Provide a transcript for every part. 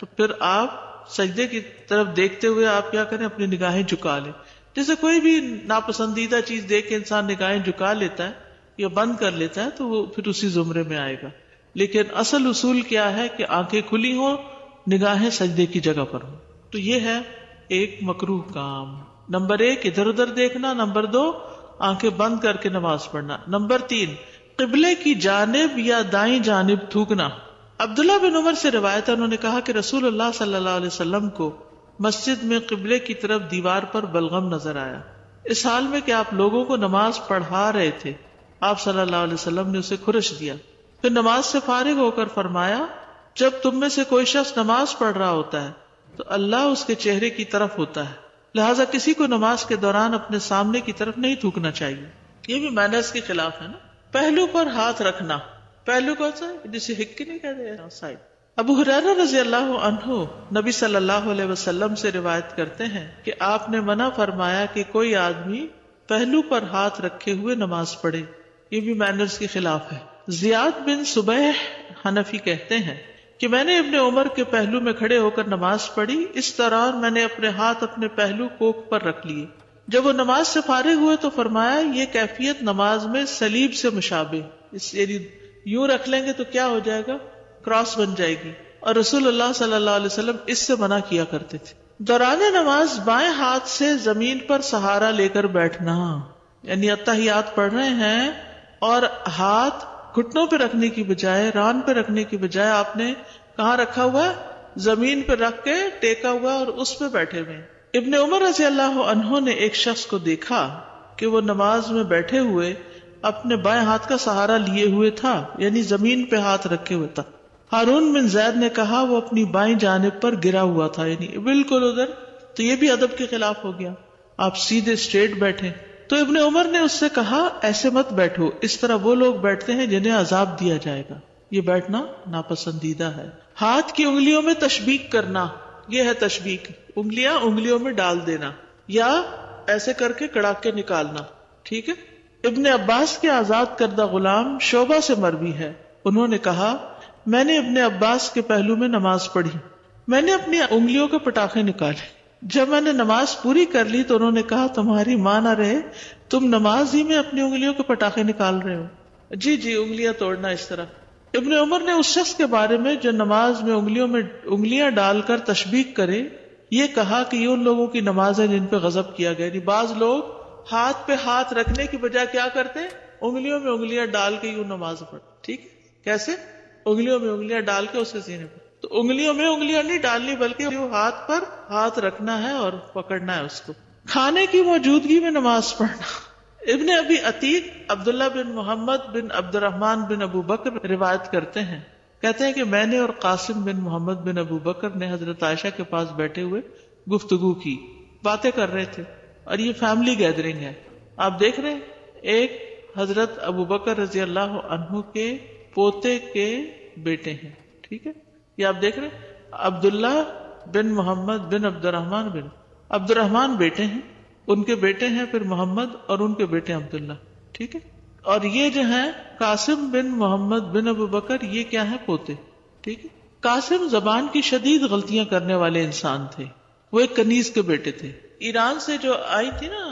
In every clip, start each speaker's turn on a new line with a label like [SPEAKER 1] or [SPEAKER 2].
[SPEAKER 1] تو پھر آپ سجدے کی طرف دیکھتے ہوئے آپ کیا کریں، اپنی نگاہیں جھکا لیں. جیسے کوئی بھی ناپسندیدہ چیز دیکھ کے انسان نگاہیں جھکا لیتا ہے یا بند کر لیتا ہے تو وہ پھر اسی زمرے میں آئے گا. لیکن اصل اصول کیا ہے کہ آنکھیں کھلی ہوں، نگاہیں سجدے کی جگہ پر ہوں. تو یہ ہے ایک مکروہ کام. نمبر 1 ادھر ادھر دیکھنا. نمبر 2 آنکھیں بند کر کے نماز پڑھنا. نمبر 3 قبلے کی جانب یا دائیں جانب تھوکنا. عبداللہ بن عمر سے روایت ہے، انہوں نے کہا کہ رسول اللہ صلی اللہ علیہ وسلم کو مسجد میں قبلے کی طرف دیوار پر بلغم نظر آیا، اس حال میں کہ آپ لوگوں کو نماز پڑھا رہے تھے. آپ صلی اللہ علیہ وسلم نے اسے خرش دیا. پھر نماز سے فارغ ہو کر فرمایا، جب تم میں سے کوئی شخص نماز پڑھ رہا ہوتا ہے تو اللہ اس کے چہرے کی طرف ہوتا ہے، لہٰذا کسی کو نماز کے دوران اپنے سامنے کی طرف نہیں تھوکنا چاہیے. یہ بھی مینرز کے خلاف ہے نا. پہلو پر ہاتھ رکھنا. پہلو کون سا ہے؟ جسے ہک نہیں کہتے ہیں، سائڈ. ابو ہریرہ رضی اللہ عنہ نبی صلی اللہ علیہ وسلم سے روایت کرتے ہیں کہ آپ نے منع فرمایا کہ کوئی آدمی پہلو پر ہاتھ رکھے ہوئے نماز پڑھے. یہ بھی مینرز کے خلاف ہے. زیاد بن صبیح حنفی کہتے ہیں کہ میں نے ابن عمر کے پہلو میں کھڑے ہو کر نماز پڑھی، اس طرح میں نے اپنے ہاتھ اپنے پہلو کوکھ پر رکھ لیے. جب وہ نماز سے فارغ ہوئے تو فرمایا، یہ کیفیت نماز میں صلیب سے مشابہ، اس یعنی یوں رکھ لیں گے تو کیا ہو جائے گا، کراس بن جائے گی. اور رسول اللہ صلی اللہ علیہ وسلم اس سے منع کیا کرتے تھے. دوران نماز بائیں ہاتھ سے زمین پر سہارا لے کر بیٹھنا، یعنی اتحیات پڑھ رہے ہیں اور ہاتھ گھٹنوں پہ رکھنے کی بجائے، ران پہ رکھنے کی بجائے آپ نے کہاں رکھا ہوا ہے، زمین پہ رکھ کے ٹیکا ہوا اور اس پہ بیٹھے ہوئے. ابن عمر رضی اللہ عنہ نے ایک شخص کو دیکھا کہ وہ نماز میں بیٹھے ہوئے اپنے بائیں ہاتھ کا سہارا لیے ہوئے تھا، یعنی زمین پہ ہاتھ رکھے ہوئے تھا. ہارون بن زید نے کہا وہ اپنی بائیں جانب پر گرا ہوا تھا، یعنی بالکل ادھر. تو یہ بھی ادب کے خلاف ہو گیا، آپ سیدھے اسٹریٹ بیٹھے. تو ابن عمر نے اس سے کہا ایسے مت بیٹھو، اس طرح وہ لوگ بیٹھتے ہیں جنہیں عذاب دیا جائے گا. یہ بیٹھنا ناپسندیدہ ہے. ہاتھ کی انگلیوں میں تشبیک کرنا، یہ ہے تشبیک، انگلیوں میں ڈال دینا یا ایسے کر کے کڑا کے نکالنا. ٹھیک ہے. ابن عباس کے آزاد کردہ غلام شعبہ سے مروی ہے، انہوں نے کہا میں نے ابن عباس کے پہلو میں نماز پڑھی، میں نے اپنی انگلیوں کے پٹاخے نکالے. جب میں نے نماز پوری کر لی تو انہوں نے کہا تمہاری ماں نہ رہے، تم نماز ہی میں اپنی انگلیوں کے پٹاخے نکال رہے ہو. جی انگلیاں توڑنا اس طرح. ابن عمر نے اس شخص کے بارے میں جو نماز میں انگلیاں ڈال کر تشبیک کرے یہ کہا کہ یہ ان لوگوں کی نماز ہے جن پہ غضب کیا گیا. یعنی بعض لوگ ہاتھ پہ ہاتھ رکھنے کی بجائے کیا کرتے ہیں، انگلیوں میں انگلیاں ڈال کے یوں نماز پڑھتے. ٹھیک، کیسے؟ انگلیوں میں انگلیاں ڈال کے اسے سینے پہ. تو انگلیوں میں انگلیاں نہیں ڈالنی بلکہ جو ہاتھ پر ہاتھ رکھنا ہے اور پکڑنا ہے اس کو. کھانے کی موجودگی میں نماز پڑھنا. ابن ابی عتیق عبداللہ بن محمد بن عبد الرحمن بن ابو بکر روایت کرتے ہیں، کہتے ہیں کہ میں نے اور قاسم بن محمد بن ابو بکر نے حضرت عائشہ کے پاس بیٹھے ہوئے گفتگو کی، باتیں کر رہے تھے، اور یہ فیملی گیدرنگ ہے. آپ دیکھ رہے ہیں ایک حضرت ابو بکر رضی اللہ عنہ کے پوتے کے بیٹے ہیں. ٹھیک ہے، یہ آپ دیکھ رہے ہیں عبداللہ بن محمد بن عبد الرحمن بیٹے ہیں، ان کے بیٹے ہیں پھر محمد اور ان کے بیٹے عبداللہ. ٹھیک ہے. اور یہ جو ہیں قاسم بن محمد بن ابو بکر، یہ کیا ہے، پوتے. ٹھیک ہے. قاسم زبان کی شدید غلطیاں کرنے والے انسان تھے. وہ ایک کنیز کے بیٹے تھے. ایران سے جو آئی تھی نا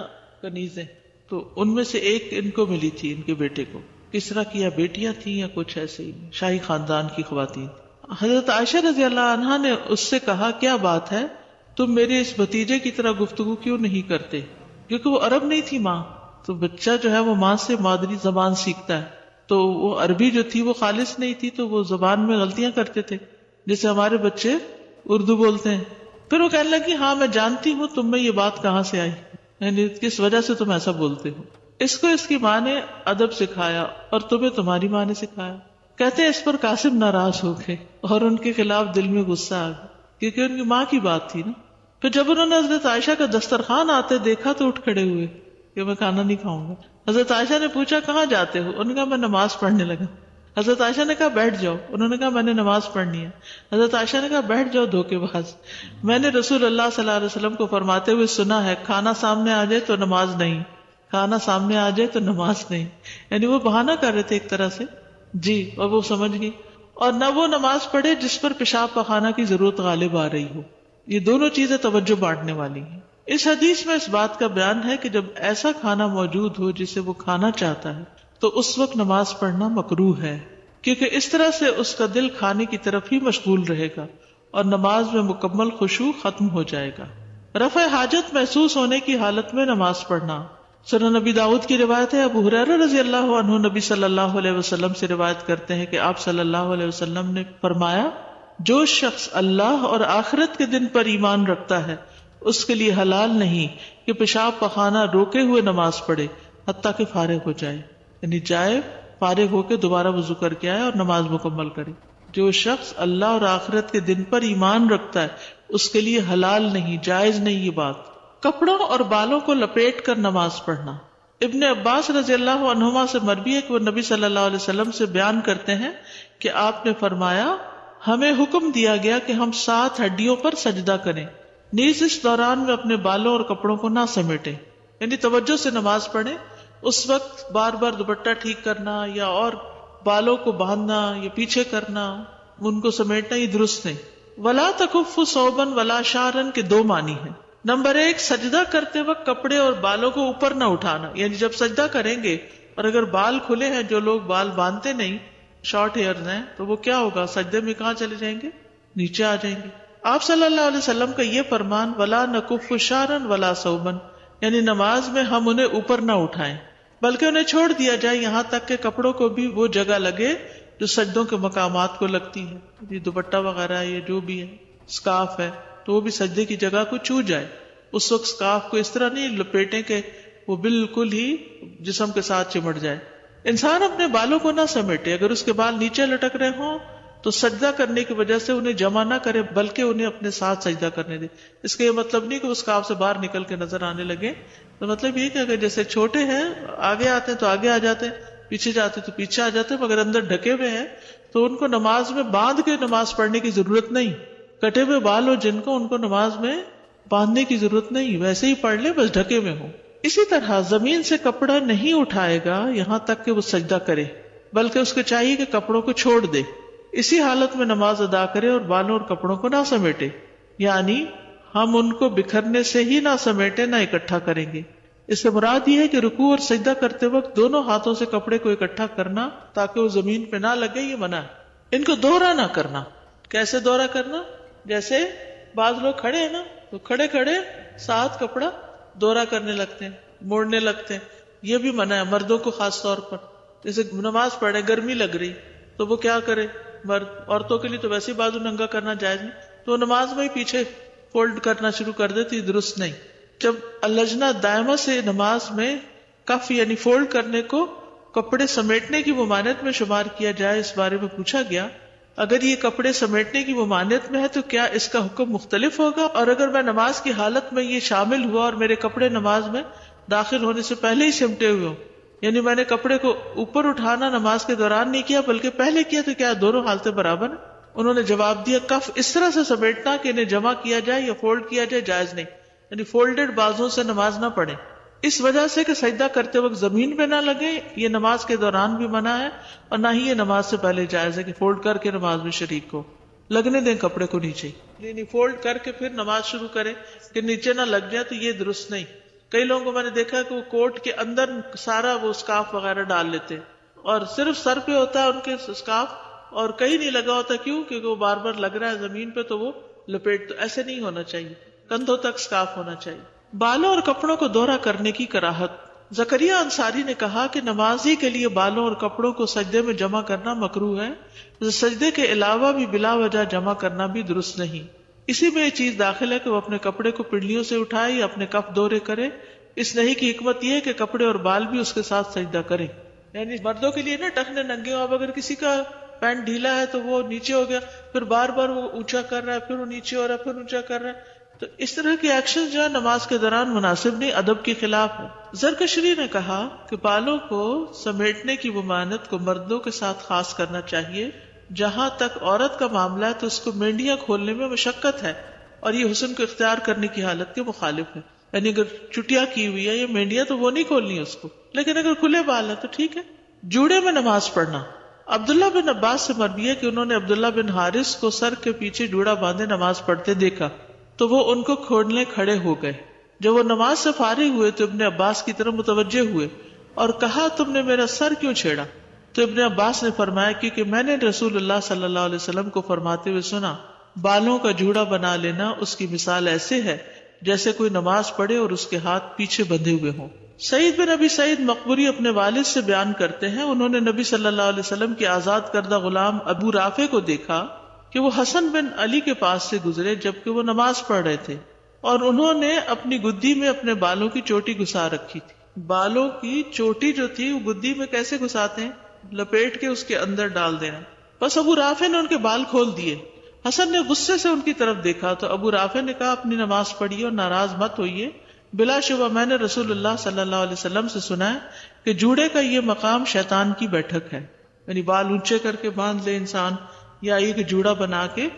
[SPEAKER 1] کنیزیں، تو ان میں سے ایک ان کو ملی تھی، ان کے بیٹے کو. کس طرح کی، یا بیٹیاں تھیں یا کچھ ایسے ہی شاہی خاندان کی خواتین. حضرت عائشہ رضی اللہ عنہا نے اس سے کہا کیا بات ہے، تم میرے اس بھتیجے کی طرح گفتگو کیوں نہیں کرتے؟ کیونکہ وہ عرب نہیں تھی ماں، تو بچہ جو ہے وہ ماں سے مادری زبان سیکھتا ہے. تو وہ عربی جو تھی وہ خالص نہیں تھی، تو وہ زبان میں غلطیاں کرتے تھے جیسے ہمارے بچے اردو بولتے ہیں. پھر وہ کہنے لگی ہاں میں جانتی ہوں تم میں یہ بات کہاں سے آئی، یعنی کس وجہ سے تم ایسا بولتے ہو. اس کو اس کی ماں نے ادب سکھایا اور تمہیں تمہاری ماں نے سکھایا. کہتے ہیں اس پر قاسم ناراض ہو گئے اور ان کے خلاف دل میں غصہ آ گیا، کیونکہ ان کی ماں کی بات تھی نا. پھر جب انہوں نے حضرت عائشہ کا دسترخوان آتے دیکھا تو اٹھ کھڑے ہوئے کہ میں کھانا نہیں کھاؤں گا. حضرت عائشہ نے پوچھا کہاں جاتے ہو؟ انہوں نے کہا میں نماز پڑھنے لگا. حضرت عائشہ نے کہا بیٹھ جاؤ. انہوں نے کہا میں نے نماز پڑھنی ہے. حضرت عائشہ نے کہا بیٹھ جاؤ دھوکے باز، میں نے رسول اللہ صلی اللہ علیہ وسلم کو فرماتے ہوئے سنا ہے کھانا سامنے آ جائے تو نماز نہیں، کھانا سامنے آ جائے تو نماز نہیں. یعنی وہ بہانہ کر رہے تھے ایک طرح سے. جی، اور وہ سمجھ گئی. اور نہ وہ نماز پڑھے جس پر پیشاب پخانہ کی ضرورت غالب آ رہی ہو. یہ دونوں چیزیں توجہ بانٹنے والی ہیں. اس حدیث میں اس بات کا بیان ہے کہ جب ایسا کھانا موجود ہو جسے وہ کھانا چاہتا ہے تو اس وقت نماز پڑھنا مکروہ ہے، کیونکہ اس طرح سے اس کا دل کھانے کی طرف ہی مشغول رہے گا اور نماز میں مکمل خشوع ختم ہو جائے گا. رفع حاجت محسوس ہونے کی حالت میں نماز پڑھنا. سنن نبی داؤد کی روایت ہے، ابو ہریرہ رضی اللہ عنہ نبی صلی اللہ علیہ وسلم سے روایت کرتے ہیں کہ آپ صلی اللہ علیہ وسلم نے فرمایا، جو شخص اللہ اور آخرت کے دن پر ایمان رکھتا ہے اس کے لیے حلال نہیں کہ پیشاب پخانہ روکے ہوئے نماز پڑھے حتیٰ کہ فارغ ہو جائے، یعنی جائے فارغ ہو کے دوبارہ وضو کر کے آئے اور نماز مکمل کرے. جو شخص اللہ اور آخرت کے دن پر ایمان رکھتا ہے اس کے لیے حلال نہیں، جائز نہیں یہ بات. کپڑوں اور بالوں کو لپیٹ کر نماز پڑھنا. ابن عباس رضی اللہ عنہما سے مروی ہے کہ وہ نبی صلی اللہ علیہ وسلم سے بیان کرتے ہیں کہ آپ نے فرمایا، ہمیں حکم دیا گیا کہ ہم 7 ہڈیوں پر سجدہ کریں، نیز اس دوران میں اپنے بالوں اور کپڑوں کو نہ سمیٹیں، یعنی توجہ سے نماز پڑھیں. اس وقت بار بار دوپٹہ ٹھیک کرنا یا اور بالوں کو باندھنا یا پیچھے کرنا، ان کو سمیٹنا، یہ درست نہیں. ولا تکف ثوبا ولا شعرا کے 2 معنی ہیں. نمبر 1، سجدہ کرتے وقت کپڑے اور بالوں کو اوپر نہ اٹھانا، یعنی جب سجدہ کریں گے اور اگر بال کھلے ہیں، جو لوگ بال باندھتے نہیں، شارٹ ہیئرز ہیں، تو وہ کیا ہوگا، سجدے میں کہاں چلے جائیں گے، نیچے آ جائیں گے. آپ صلی اللہ علیہ وسلم کا یہ فرمان، ولا نکف شعرا ولا ثوبا، یعنی نماز میں ہم انہیں اوپر نہ اٹھائیں بلکہ انہیں چھوڑ دیا جائے یہاں تک کہ کپڑوں کو بھی وہ جگہ لگے جو سجدوں کے مقامات کو لگتی ہے. یہ دوپٹہ وغیرہ ہے، یہ جو بھی ہے، اسکارف ہے، تو وہ بھی سجدے کی جگہ کو چھو جائے. اس وقت اسکارف کو اس طرح نہیں لپیٹیں کہ وہ بالکل ہی جسم کے ساتھ چمٹ جائے. انسان اپنے بالوں کو نہ سمیٹے. اگر اس کے بال نیچے لٹک رہے ہوں تو سجدہ کرنے کی وجہ سے انہیں جمع نہ کرے بلکہ انہیں اپنے ساتھ سجدہ کرنے دے. اس کا یہ مطلب نہیں کہ اس اسکارف سے باہر نکل کے نظر آنے لگے. تو مطلب یہ کہ اگر جیسے چھوٹے ہیں، آگے آتے ہیں تو آگے آ جاتے ہیں، پیچھے جاتے تو پیچھے آ جاتے ہیں، مگر اندر ڈھکے ہوئے ہیں تو ان کو نماز میں باندھ کے نماز پڑھنے کی ضرورت نہیں. کٹے ہوئے بال ہو جن کو، ان کو نماز میں باندھنے کی ضرورت نہیں، ویسے ہی پڑھ لے، بس ڈھکے ہوئے ہوں. اسی طرح زمین سے کپڑا نہیں اٹھائے گا یہاں تک کہ وہ سجدہ کرے، بلکہ اس کو چاہیے کہ کپڑوں کو چھوڑ دے. اسی حالت میں نماز ادا کرے اور بالوں اور کپڑوں کو نہ سمیٹے، یعنی ہم ان کو بکھرنے سے ہی نہ سمیٹے، نہ اکٹھا کریں گے. اس سے مراد یہ ہے کہ رکوع اور سجدہ کرتے وقت دونوں ہاتھوں سے کپڑے کو اکٹھا کرنا تاکہ وہ زمین پہ نہ لگے، یہ منع ہے. ان کو دوہرا نہ کرنا. کیسے دوہرا کرنا؟ جیسے بعض لوگ کھڑے ہیں نا تو کھڑے کھڑے ساتھ کپڑا دوہرا کرنے لگتے ہیں، موڑنے لگتے ہیں، یہ بھی منع ہے مردوں کو خاص طور پر. جیسے نماز پڑھے، گرمی لگ رہی تو وہ کیا کرے مرد، عورتوں کے لیے تو ویسے ہی بازو ننگا کرنا جائز نہیں، تو نماز میں ہی پیچھے فولڈ کرنا شروع کر دیتی، درست نہیں. جب اللجنہ دائمہ سے نماز میں کف یعنی فولڈ کرنے کو کپڑے سمیٹنے کی ممانعت میں شمار کیا جائے، اس بارے میں پوچھا گیا اگر یہ کپڑے سمیٹنے کی ممانعت میں ہے تو کیا اس کا حکم مختلف ہوگا، اور اگر میں نماز کی حالت میں یہ شامل ہوا اور میرے کپڑے نماز میں داخل ہونے سے پہلے ہی سمٹے ہوئے ہوں، یعنی میں نے کپڑے کو اوپر اٹھانا نماز کے دوران نہیں کیا بلکہ پہلے کیا، تو کیا دونوں حالتیں برابر ہیں؟ انہوں نے جواب دیا، کف اس طرح سے سمیٹنا کہ انہیں جمع کیا جائے یا فولڈ کیا جائے جائز نہیں، یعنی فولڈڈ بازوں سے نماز نہ پڑھیں، اس وجہ سے کہ سجدہ کرتے وقت زمین پہ نہ لگے. یہ نماز کے دوران بھی منع ہے اور نہ ہی یہ نماز سے پہلے جائز ہے کہ فولڈ کر کے نماز میں شریک ہو. لگنے دیں کپڑے کو نیچے، یعنی فولڈ کر کے پھر نماز شروع کرے کہ نیچے نہ لگ جائے، تو یہ درست نہیں. کئی لوگوں کو میں نے دیکھا کہ وہ کوٹ کے اندر سارا وہ اسکارف وغیرہ ڈال لیتے اور صرف سر پہ ہوتا ہے ان کے اسکارف اور کہیں نہیں لگا ہوتا. کیوں؟ کیونکہ وہ بار بار لگ رہا ہے زمین پہ تو وہ لپیٹ. تو ایسے نہیں ہونا چاہیے، کندھوں تک اسکارف ہونا چاہیے. بالوں اور کپڑوں کو دوہرا کرنے کی کراہت. زکریہ انصاری نے کہا کہ نمازی کے لیے بالوں اور کپڑوں کو سجدے میں جمع کرنا مکروہ ہے، سجدے کے علاوہ بھی بلا وجہ جمع کرنا بھی درست نہیں. اسی میں یہ چیز داخل ہے کہ وہ اپنے کپڑے کو پنڈلیوں سے اٹھائے یا اپنے کف دورے کرے. اس نہیں کی حکمت یہ ہے کہ کپڑے اور بال بھی اس کے ساتھ سجدہ کریں. یعنی مردوں کے لیے نا ٹخنے ننگے ہو، اب اگر کسی کا پینٹ ڈھیلا ہے تو وہ نیچے ہو گیا، پھر بار بار وہ اونچا کر رہا ہے، پھر وہ نیچے ہو رہا ہے، پھر اونچا کر رہا ہے، تو اس طرح کے ایکشن جو ہے نماز کے دوران مناسب نہیں، ادب کے خلاف ہے. زرکشری نے کہا کہ بالوں کو سمیٹنے کی ممانعت کو مردوں کے ساتھ خاص کرنا چاہیے. جہاں تک عورت کا معاملہ ہے تو اس کو مینڈیاں کھولنے میں مشقت ہے اور یہ حسن کو اختیار کرنے کی حالت کے مخالف ہے. یعنی اگر چٹیا کی ہوئی ہے یہ مینڈیاں تو وہ نہیں کھولنی اس کو، لیکن اگر کھلے بال ہے تو ٹھیک ہے. جوڑے میں نماز پڑھنا. عبداللہ بن عباس سے مروی ہے کہ انہوں نے عبداللہ بن حارث کو سر کے پیچھے جوڑا باندھے نماز پڑھتے دیکھا تو وہ ان کو کھولنے کھڑے ہو گئے. جب وہ نماز سے فارغ ہوئے تو ابن عباس کی طرف متوجہ ہوئے اور کہا تم نے میرا سر کیوں چھیڑا؟ تو ابن عباس نے فرمایا کیونکہ میں نے رسول اللہ صلی اللہ علیہ وسلم کو فرماتے ہوئے سنا بالوں کا جوڑا بنا لینا اس کی مثال ایسے ہے جیسے کوئی نماز پڑھے اور اس کے ہاتھ پیچھے بندھے ہوئے ہوں. سعید بن ابی سعید مقبری اپنے والد سے بیان کرتے ہیں انہوں نے نبی صلی اللہ علیہ وسلم کے آزاد کردہ غلام ابو رافع کو دیکھا کہ وہ حسن بن علی کے پاس سے گزرے جبکہ وہ نماز پڑھ رہے تھے اور انہوں نے اپنی گدی میں اپنے بالوں کی چوٹی گھسا رکھی تھی. بالوں کی چوٹی جو تھی وہ گدی میں کیسے گھساتے ہیں؟ لپیٹ کے اس کے اندر ڈال دینا. بس ابو رافع نے ان کے بال کھول دیے. حسن نے غصے سے ان کی طرف دیکھا تو ابو رافع نے کہا اپنی نماز پڑھیے اور ناراض مت ہوئیے. بلا شبہ میں نے رسول اللہ صلی اللہ علیہ وسلم سے سنا ہے کہ جوڑے کا یہ مقام شیطان کی بیٹھک ہے. یعنی بال اونچے کر کے باندھ لے انسان یا ایک جوڑا بنا کے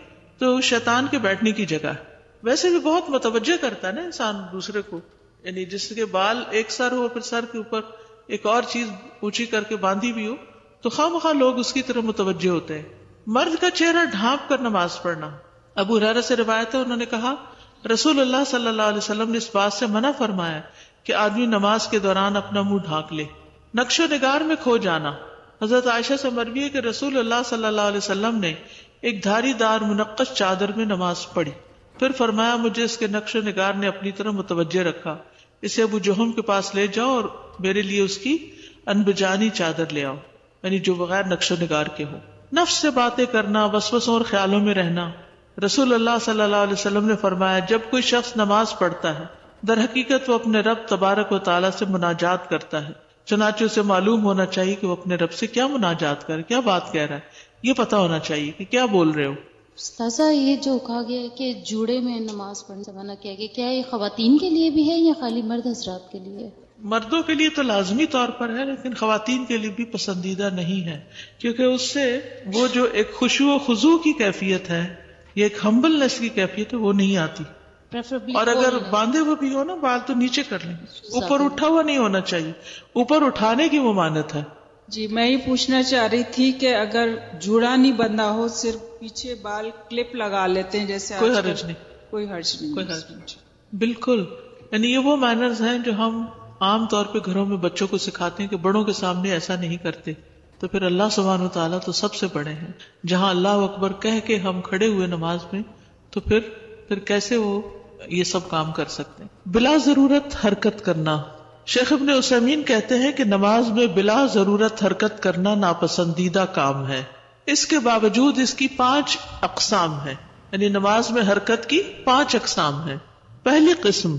[SPEAKER 1] تو شیطان کے بیٹھنے کی جگہ ہے. ویسے بھی بہت متوجہ کرتا ہے نا انسان دوسرے کو, یعنی جس کے بال ایک سر ہو پھر سر کے اوپر ایک اور چیز اونچی کر کے باندھی بھی ہو تو خواہ مخواہ لوگ اس کی طرف متوجہ ہوتے ہیں. مرد کا چہرہ ڈھانپ کر نماز پڑھنا. ابو ہریرہ سے روایت ہے انہوں نے کہا رسول اللہ صلی اللہ علیہ وسلم نے اس بات سے منع فرمایا کہ آدمی نماز کے دوران اپنا منہ ڈھانک لے. نقش و نگار میں کھو جانا. حضرت عائشہ سے مروی ہے کہ رسول اللہ صلی اللہ علیہ وسلم نے ایک دھاری دار منقش چادر میں نماز پڑھی, پھر فرمایا مجھے اس کے نقش و نگار نے اپنی طرف متوجہ رکھا, اسے ابو جہم کے پاس لے جاؤ اور میرے لیے اس کی انبجانی چادر لے آؤ, یعنی جو بغیر نقش و نگار کے ہو. نفس سے باتیں کرنا, وسوسوں اور خیالوں میں رہنا. رسول اللہ صلی اللہ علیہ وسلم نے فرمایا جب کوئی شخص نماز پڑھتا ہے در حقیقت وہ اپنے رب تبارک و تعالیٰ سے مناجات کرتا ہے, چنانچہ اسے معلوم ہونا چاہیے کہ وہ اپنے رب سے کیا مناجات کر کیا بات کہہ رہا ہے, یہ پتا ہونا چاہیے کہ کیا بول رہے ہو.
[SPEAKER 2] استاذہ یہ جو کہا گیا ہے کہ جوڑے میں نماز پڑھنے سے منع کیا گیا, کیا یہ خواتین کے لیے بھی ہے یا خالی مرد حضرات کے لیے؟
[SPEAKER 1] مردوں کے لیے تو لازمی طور پر ہے لیکن خواتین کے لیے بھی پسندیدہ نہیں ہے, کیونکہ اس سے وہ جو ایک خشوع و خضوع کی کیفیت ہے, یہ ایک ہمبلنس کی کیفیت ہے, وہ نہیں آتی. اور اگر باندھے ہوئے بھی ہو نا بال تو نیچے کر لیں, اوپر اٹھا ہوا نہیں ہونا چاہیے, اوپر اٹھانے کی ممانعت ہے.
[SPEAKER 3] جی میں یہ پوچھنا چاہ رہی تھی کہ اگر جوڑا نہیں بندھا ہو صرف پیچھے بال کلپ لگا لیتے ہیں جیسے
[SPEAKER 1] کوئی حرج نہیں,
[SPEAKER 3] کوئی حرج نہیں,
[SPEAKER 1] کوئی حرج نہیں. بالکل, یعنی یہ وہ مینرز ہیں جو ہم عام طور پہ گھروں میں بچوں کو سکھاتے ہیں کہ بڑوں کے سامنے ایسا نہیں کرتے. تو پھر اللہ سبحانہ و تعالیٰ تو سب سے بڑے ہیں, جہاں اللہ اکبر کہہ کے ہم کھڑے ہوئے نماز میں تو پھر کیسے وہ یہ سب کام کر سکتے ہیں. بلا ضرورت حرکت کرنا. شیخ ابن عثیمین کہتے ہیں کہ نماز میں بلا ضرورت حرکت کرنا ناپسندیدہ کام ہے. اس کے باوجود اس کی 5 اقسام ہیں, یعنی نماز میں حرکت کی 5 اقسام ہیں. پہلی قسم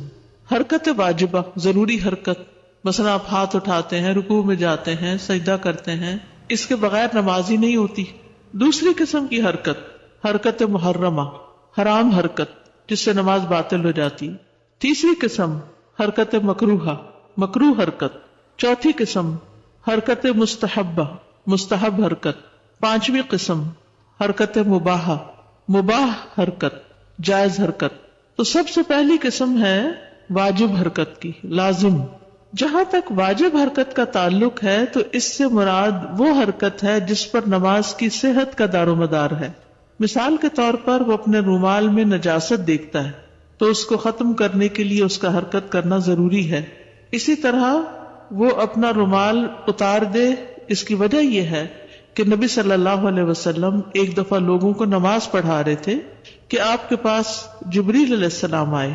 [SPEAKER 1] حرکت واجبہ, ضروری حرکت, مثلا آپ ہاتھ اٹھاتے ہیں, رکوع میں جاتے ہیں, سجدہ کرتے ہیں, اس کے بغیر نماز ہی نہیں ہوتی. دوسری قسم کی حرکت محرمہ, حرام حرکت جس سے نماز باطل ہو جاتی. تیسری قسم حرکت مکروہہ, مکروہ حرکت. چوتھی قسم حرکت مستحبہ, مستحب حرکت. پانچویں قسم حرکت مباحہ, مباح حرکت, جائز حرکت. تو سب سے پہلی قسم ہے واجب حرکت کی, لازم. جہاں تک واجب حرکت کا تعلق ہے تو اس سے مراد وہ حرکت ہے جس پر نماز کی صحت کا دار و مدار ہے. مثال کے طور پر وہ اپنے رومال میں نجاست دیکھتا ہے تو اس کو ختم کرنے کے لیے اس کا حرکت کرنا ضروری ہے. اسی طرح وہ اپنا رومال اتار دے, اس کی وجہ یہ ہے کہ نبی صلی اللہ علیہ وسلم ایک دفعہ لوگوں کو نماز پڑھا رہے تھے کہ آپ کے پاس جبریل علیہ السلام آئے.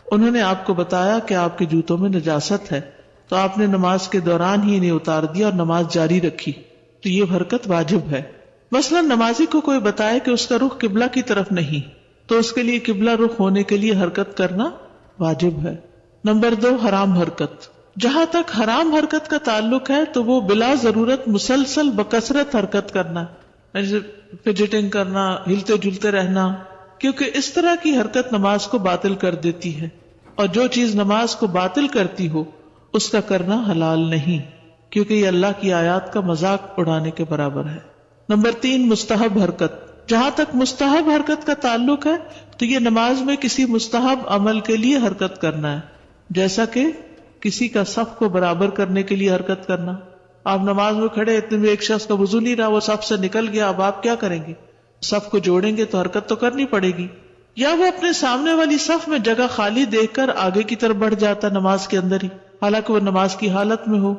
[SPEAKER 1] انہوں نے آپ کو بتایا کہ آپ کے جوتوں میں نجاست ہے, تو آپ نے نماز کے دوران ہی انہیں اتار دیا اور نماز جاری رکھی. تو یہ حرکت واجب ہے. مثلا نمازی کو کوئی بتائے کہ اس کا رخ قبلہ کی طرف نہیں, تو اس کے لیے قبلہ رخ ہونے کے لیے حرکت کرنا واجب ہے. نمبر 2 حرام حرکت. جہاں تک حرام حرکت کا تعلق ہے تو وہ بلا ضرورت مسلسل بکثرت حرکت کرنا, جیسے فجٹنگ کرنا, ہلتے جلتے رہنا, کیونکہ اس طرح کی حرکت نماز کو باطل کر دیتی ہے, اور جو چیز نماز کو باطل کرتی ہو اس کا کرنا حلال نہیں, کیونکہ یہ اللہ کی آیات کا مذاق اڑانے کے برابر ہے. نمبر 3 مستحب حرکت. جہاں تک مستحب حرکت کا تعلق ہے تو یہ نماز میں کسی مستحب عمل کے لیے حرکت کرنا ہے, جیسا کہ کسی کا صف کو برابر کرنے کے لیے حرکت کرنا, آپ نماز میں کھڑے، اتنے میں ایک شخص کا وضو نہیں رہا، وہ صف سے نکل گیا، اب آپ کیا کریں گے؟ صف کو جوڑیں گے تو حرکت تو کرنی پڑے گی. یا وہ اپنے سامنے والی صف میں جگہ خالی دیکھ کر آگے کی طرف بڑھ جاتا نماز کے اندر ہی، حالانکہ وہ نماز کی حالت میں ہو.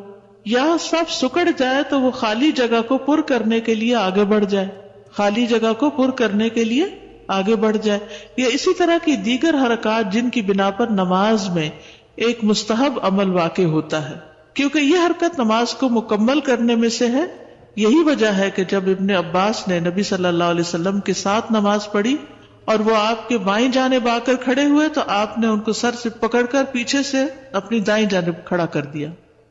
[SPEAKER 1] یا صف سکڑ جائے تو وہ خالی جگہ کو پر کرنے کے لیے آگے بڑھ جائے، خالی جگہ کو پر کرنے کے لیے آگے بڑھ جائے. یا اسی طرح کی دیگر حرکات جن کی بنا پر نماز میں ایک مستحب عمل واقع ہوتا ہے، کیونکہ یہ حرکت نماز کو مکمل کرنے میں سے ہے. یہی وجہ ہے کہ جب ابن عباس نے نبی صلی اللہ علیہ وسلم کے ساتھ نماز پڑھی اور وہ آپ کے بائیں جانب آ کر کھڑے ہوئے تو آپ نے ان کو سر سے پکڑ کر پیچھے سے اپنی دائیں جانب کھڑا کر دیا.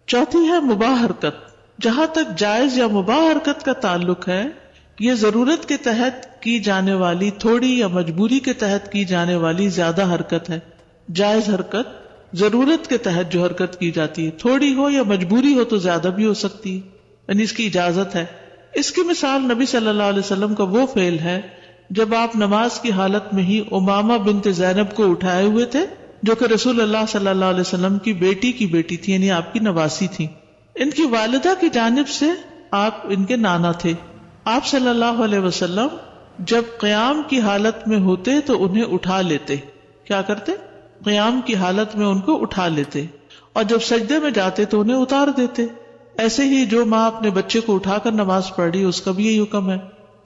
[SPEAKER 1] چوتھی ہے مباح حرکت. جہاں تک جائز یا مباح حرکت کا تعلق ہے، یہ ضرورت کے تحت کی جانے والی تھوڑی یا مجبوری کے تحت کی جانے والی زیادہ حرکت ہے. جائز حرکت ضرورت کے تحت جو حرکت کی جاتی ہے، تھوڑی ہو یا مجبوری ہو تو زیادہ بھی ہو سکتی ہے، یعنی اس کی اجازت ہے. اس کی مثال نبی صلی اللہ علیہ وسلم کا وہ فعل ہے جب آپ نماز کی حالت میں ہی امامہ بنت زینب کو اٹھائے ہوئے تھے، جو کہ رسول اللہ صلی اللہ علیہ وسلم کی بیٹی تھی، یعنی آپ کی نواسی تھی. ان کی والدہ کی جانب سے آپ ان کے نانا تھے. آپ صلی اللہ علیہ وسلم جب قیام کی حالت میں ہوتے تو انہیں اٹھا لیتے. کیا کرتے؟ قیام کی حالت میں ان کو اٹھا لیتے، اور جب سجدے میں جاتے تو انہیں اتار دیتے. ایسے ہی جو ماں اپنے بچے کو اٹھا کر نماز پڑھ رہی اس کا بھی یہی حکم ہے،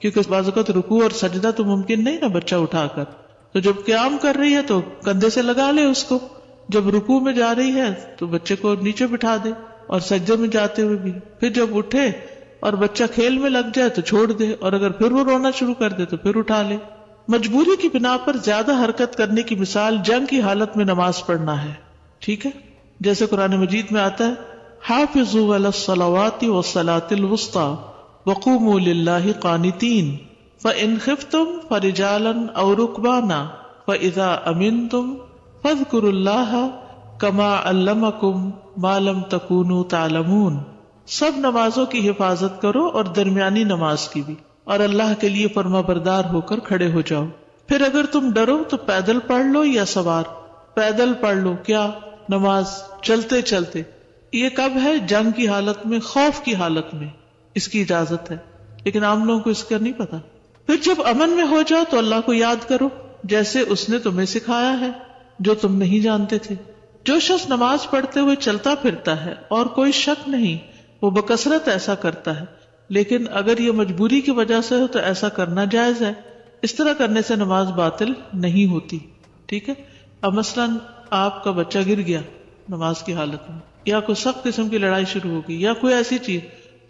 [SPEAKER 1] کیونکہ بعض اوقات رکوع اور سجدہ تو ممکن نہیں نا بچہ اٹھا کر، تو جب قیام کر رہی ہے تو کندھے سے لگا لے اس کو، جب رکوع میں جا رہی ہے تو بچے کو نیچے بٹھا دے، اور سجدے میں جاتے ہوئے بھی. پھر جب اٹھے اور بچہ کھیل میں لگ جائے تو چھوڑ دے، اور اگر پھر وہ رونا شروع کر دے تو پھر اٹھا لے. مجبوری کی بنا پر زیادہ حرکت کرنے کی مثال جنگ کی حالت میں نماز پڑھنا ہے. ٹھیک ہے، جیسے قرآن مجید میں آتا ہے حافظوا علی الصلوات والصلاة الوسطى وقوموا للہ قانتین فإن خفتم فرجالا او رکبانا فإذا امنتم فاذکروا اللہ کما علمکم ما لم تکونوا تعلمون. سب نمازوں کی حفاظت کرو اور درمیانی نماز کی بھی، اور اللہ کے لیے فرما بردار ہو کر کھڑے ہو جاؤ. پھر اگر تم ڈرو تو پیدل پڑھ لو یا سوار. پیدل پڑھ لو کیا؟ نماز چلتے چلتے. یہ کب ہے؟ جنگ کی حالت میں، خوف کی حالت میں اس کی اجازت ہے، لیکن عام لوگوں کو اس کا نہیں پتا. پھر جب امن میں ہو جاؤ تو اللہ کو یاد کرو جیسے اس نے تمہیں سکھایا ہے جو تم نہیں جانتے تھے. جو شخص نماز پڑھتے ہوئے چلتا پھرتا ہے اور کوئی شک نہیں وہ بکثرت ایسا کرتا ہے، لیکن اگر یہ مجبوری کی وجہ سے ہو تو ایسا کرنا جائز ہے. اس طرح کرنے سے نماز باطل نہیں ہوتی. ٹھیک ہے، اب مثلاً آپ کا بچہ گر گیا نماز کی حالت میں، یا کوئی سخت قسم کی لڑائی شروع ہو گئی یا کوئی ایسی چیز،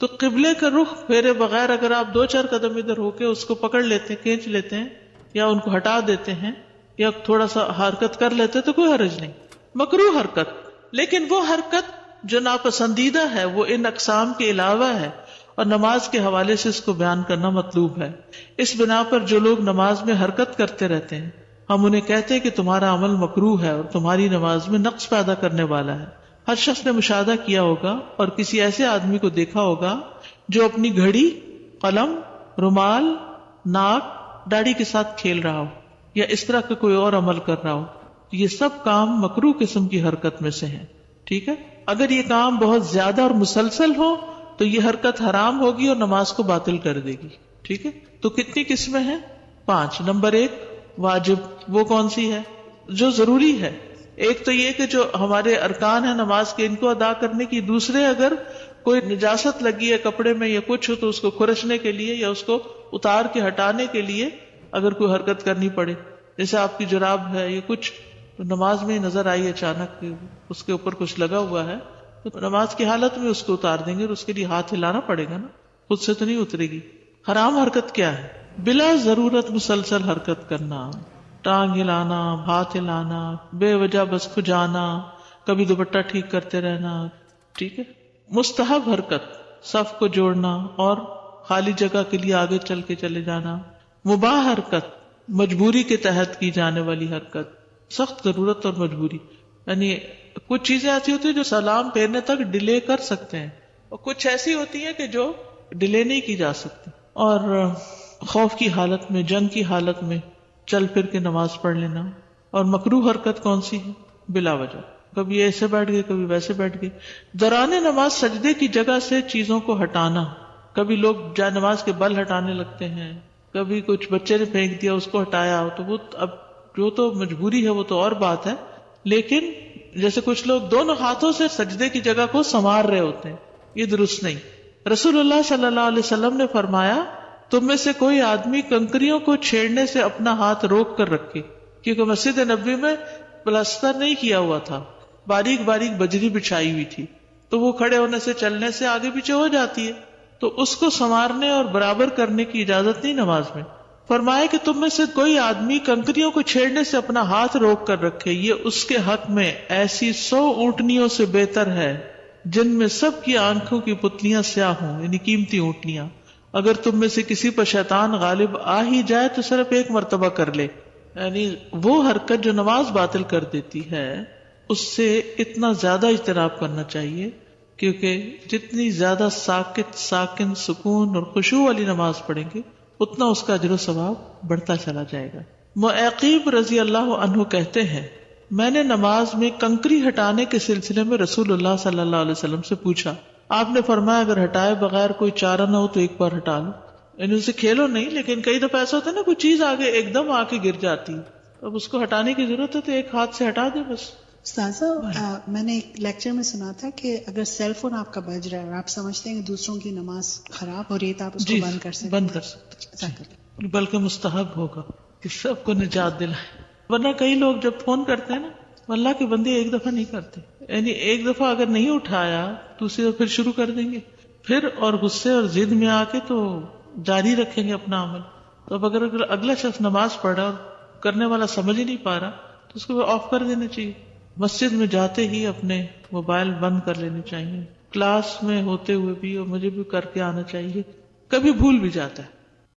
[SPEAKER 1] تو قبلے کا رخ پھیرے بغیر اگر آپ 2-4 قدم ادھر ہو کے اس کو پکڑ لیتے ہیں، کھینچ لیتے ہیں، یا ان کو ہٹا دیتے ہیں، یا تھوڑا سا حرکت کر لیتے تو کوئی حرج نہیں. مکروہ حرکت، لیکن وہ حرکت جو ناپسندیدہ ہے وہ ان اقسام کے علاوہ ہے، اور نماز کے حوالے سے اس کو بیان کرنا مطلوب ہے. اس بنا پر جو لوگ نماز میں حرکت کرتے رہتے ہیں ہم انہیں کہتے ہیں کہ تمہارا عمل مکروہ ہے اور تمہاری نماز میں نقص پیدا کرنے والا ہے. ہر شخص نے مشاہدہ کیا ہوگا اور کسی ایسے آدمی کو دیکھا ہوگا جو اپنی گھڑی، قلم، رومال، ناک، داڑھی کے ساتھ کھیل رہا ہو یا اس طرح کا کوئی اور عمل کر رہا ہو. یہ سب کام مکروہ قسم کی حرکت میں سے ہیں. ٹھیک ہے، اگر یہ کام بہت زیادہ اور مسلسل ہو تو یہ حرکت حرام ہوگی اور نماز کو باطل کر دے گی. ٹھیک ہے، تو کتنی قسمیں ہیں؟ 5. نمبر 1 واجب. وہ کون سی ہے؟ جو ضروری ہے. ایک تو یہ کہ جو ہمارے ارکان ہیں نماز کے ان کو ادا کرنے کی. دوسرے اگر کوئی نجاست لگی ہے کپڑے میں یا کچھ ہو تو اس کو کھرچنے کے لیے یا اس کو اتار کے ہٹانے کے لیے اگر کوئی حرکت کرنی پڑے، جیسے آپ کی جراب ہے یا کچھ نماز میں نظر آئی اچانک اس کے اوپر کچھ لگا ہوا ہے تو نماز کی حالت میں اس کو اتار دیں گے اور اس کے لیے ہاتھ ہلانا پڑے گا نا، خود سے تو نہیں اترے گی. حرام حرکت کیا ہے؟ بلا ضرورت مسلسل حرکت کرنا، ٹانگ ہلانا، ہاتھ ہلانا، بے وجہ بس کھجانا، کبھی دوپٹہ ٹھیک کرتے رہنا. ٹھیک ہے. مستحب حرکت، صف کو جوڑنا اور خالی جگہ کے لیے آگے چل کے چلے جانا. مباح حرکت، مجبوری کے تحت کی جانے والی حرکت، سخت ضرورت اور مجبوری. یعنی کچھ چیزیں ایسی ہوتی ہیں جو سلام پھیرنے تک ڈیلے کر سکتے ہیں اور کچھ ایسی ہوتی ہیں کہ جو ڈیلے نہیں کی جا سکتی. اور خوف کی حالت میں، جنگ کی حالت میں چل پھر کے نماز پڑھ لینا. اور مکروہ حرکت کون سی ہے؟ بلا وجہ. کبھی ایسے بیٹھ گئے کبھی ویسے بیٹھ گئے. دوران نماز سجدے کی جگہ سے چیزوں کو ہٹانا، کبھی لوگ جائے نماز کے بل ہٹانے لگتے ہیں، کبھی کچھ بچے نے پھینک دیا اس کو ہٹایا، تو وہ اب جو تو مجبوری ہے وہ تو اور بات ہے، لیکن جیسے کچھ لوگ دونوں ہاتھوں سے سجدے کی جگہ کو سنوار رہے ہوتے ہیں، یہ درست نہیں. رسول اللہ صلی اللہ علیہ وسلم نے فرمایا تم میں سے کوئی آدمی کنکریوں کو چھیڑنے سے اپنا ہاتھ روک کر رکھے، کیونکہ مسجد نبوی میں پلستر نہیں کیا ہوا تھا، باریک باریک بجری بچھائی ہوئی تھی، تو وہ کھڑے ہونے سے چلنے سے آگے پیچھے ہو جاتی ہے، تو اس کو سنوارنے اور برابر کرنے کی اجازت نہیں نماز میں. فرمایا کہ تم میں سے کوئی آدمی کنکریوں کو چھیڑنے سے اپنا ہاتھ روک کر رکھے، یہ اس کے حق میں ایسی 100 اونٹنیوں سے بہتر ہے جن میں سب کی آنکھوں کی پتلیاں سیاہ ہوں، یعنی قیمتی اونٹنیاں. اگر تم میں سے کسی پر شیطان غالب آ ہی جائے تو صرف ایک مرتبہ کر لے، یعنی وہ حرکت جو نماز باطل کر دیتی ہے اس سے اتنا زیادہ اجتناب کرنا چاہیے، کیونکہ جتنی زیادہ ساکن سکون اور خشوع والی نماز پڑھیں گے اتنا اس کا اجر و ثواب بڑھتا چلا جائے گا. معقیب رضی اللہ عنہ کہتے ہیں میں نے نماز میں کنکری ہٹانے کے سلسلے میں رسول اللہ صلی اللہ علیہ وسلم سے پوچھا، آپ نے فرمایا اگر ہٹائے بغیر کوئی چارہ نہ ہو تو ایک بار ہٹا لو، یعنی اسے کھیلو نہیں، لیکن کئی دفعہ ایسا ہوتا ہے نا کوئی چیز آگے ایک دم آ کے گر جاتی ہے، اب اس کو ہٹانے کی ضرورت ہے تو ایک ہاتھ سے ہٹا دے بس.
[SPEAKER 4] استاذہ میں نے ایک لیکچر میں سنا تھا کہ اگر سیل فون آپ کا بج رہا ہے اور آپ سمجھتے ہیں کہ دوسروں کی نماز خراب ہو رہی ہے تو آپ اس کو بند کر سکتے
[SPEAKER 1] بند کر سکتے، بلکہ مستحب ہوگا کہ سب کو نجات دلائے. ورنہ کئی لوگ جب فون کرتے ہیں نا، اللہ کے بندے ایک دفعہ نہیں کرتے، یعنی ایک دفعہ اگر نہیں اٹھایا دوسری دفعہ پھر شروع کر دیں گے، پھر اور غصے اور ضد میں آ کے تو جاری رکھیں گے اپنا عمل. تو اب اگر اگلا شخص نماز پڑھ رہا اور کرنے والا سمجھ ہی نہیں پا رہا تو اس کو آف کر دینا چاہیے. مسجد میں جاتے ہی اپنے موبائل بند کر لینے چاہیے، کلاس میں ہوتے ہوئے بھی، اور مجھے بھی کر کے آنا چاہیے، کبھی بھول بھی جاتا ہے